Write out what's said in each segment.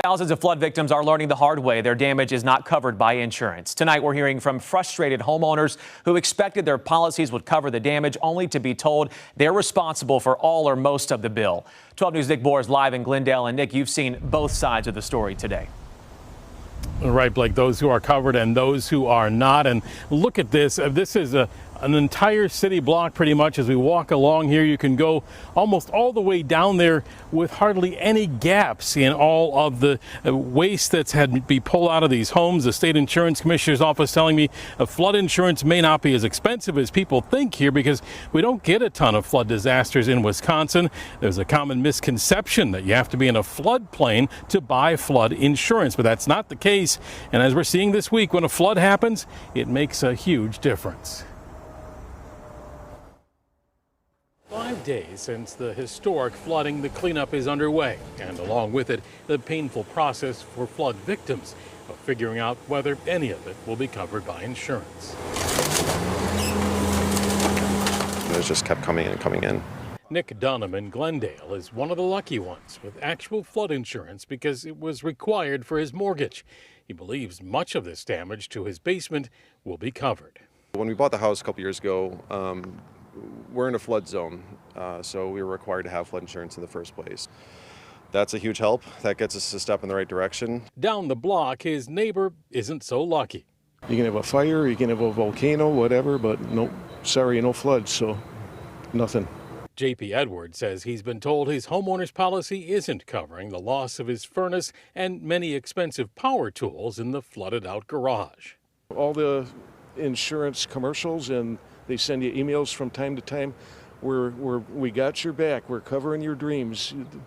Thousands of flood victims are learning the hard way their damage is not covered by insurance. Tonight, we're hearing from frustrated homeowners who expected their policies would cover the damage, only to be told they're responsible for all or most of the bill. 12 News' Nick Bohr is live in Glendale. And Nick, you've seen both sides of the story today. Right, Blake, those who are covered and those who are not. And look at this. This is an entire city block pretty much. As we walk along here, you can go almost all the way down there with hardly any gaps in all of the waste that's had to be pulled out of these homes. The state insurance commissioner's office telling me flood insurance may not be as expensive as people think here because we don't get a ton of flood disasters in Wisconsin. There's a common misconception that you have to be in a floodplain to buy flood insurance, but that's not the case. And as we're seeing this week, when a flood happens, it makes a huge difference. 5 days since the historic flooding, the cleanup is underway, and along with it, the painful process for flood victims of figuring out whether any of it will be covered by insurance. It just kept coming in and coming in. Nick Dunham in Glendale is one of the lucky ones with actual flood insurance because it was required for his mortgage. He believes much of this damage to his basement will be covered. When we bought the house a couple years ago, we're in a flood zone, so we were required to have flood insurance in the first place. That's a huge help. That gets us a step in the right direction. Down the block, his neighbor isn't so lucky. You can have a fire, you can have a volcano, whatever, but no, sorry, no floods, so nothing. J.P. Edwards says he's been told his homeowner's policy isn't covering the loss of his furnace and many expensive power tools in the flooded out garage. All the insurance commercials, and they send you emails from time to time. We got your back. We're covering your dreams. It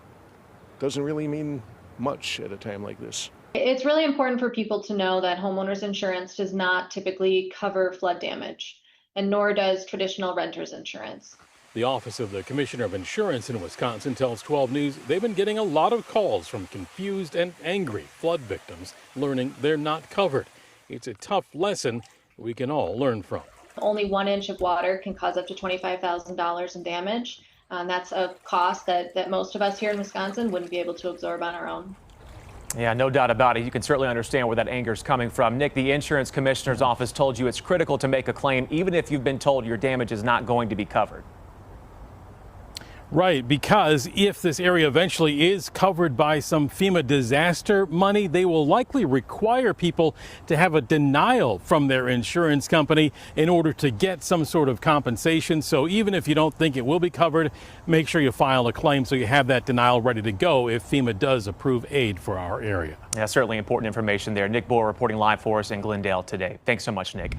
doesn't really mean much at a time like this. It's really important for people to know that homeowners insurance does not typically cover flood damage, and nor does traditional renter's insurance. The Office of the Commissioner of Insurance in Wisconsin tells 12 News they've been getting a lot of calls from confused and angry flood victims learning they're not covered. It's a tough lesson we can all learn from. Only 1 inch of water can cause up to $25,000 in damage. That's a cost that most of us here in Wisconsin wouldn't be able to absorb on our own. Yeah, no doubt about it. You can certainly understand where that anger is coming from. Nick, the insurance commissioner's office told you it's critical to make a claim even if you've been told your damage is not going to be covered. Right, because if this area eventually is covered by some FEMA disaster money, they will likely require people to have a denial from their insurance company in order to get some sort of compensation. So even if you don't think it will be covered, make sure you file a claim so you have that denial ready to go if FEMA does approve aid for our area. Yeah, certainly important information there. Nick Bohr reporting live for us in Glendale today. Thanks so much, Nick.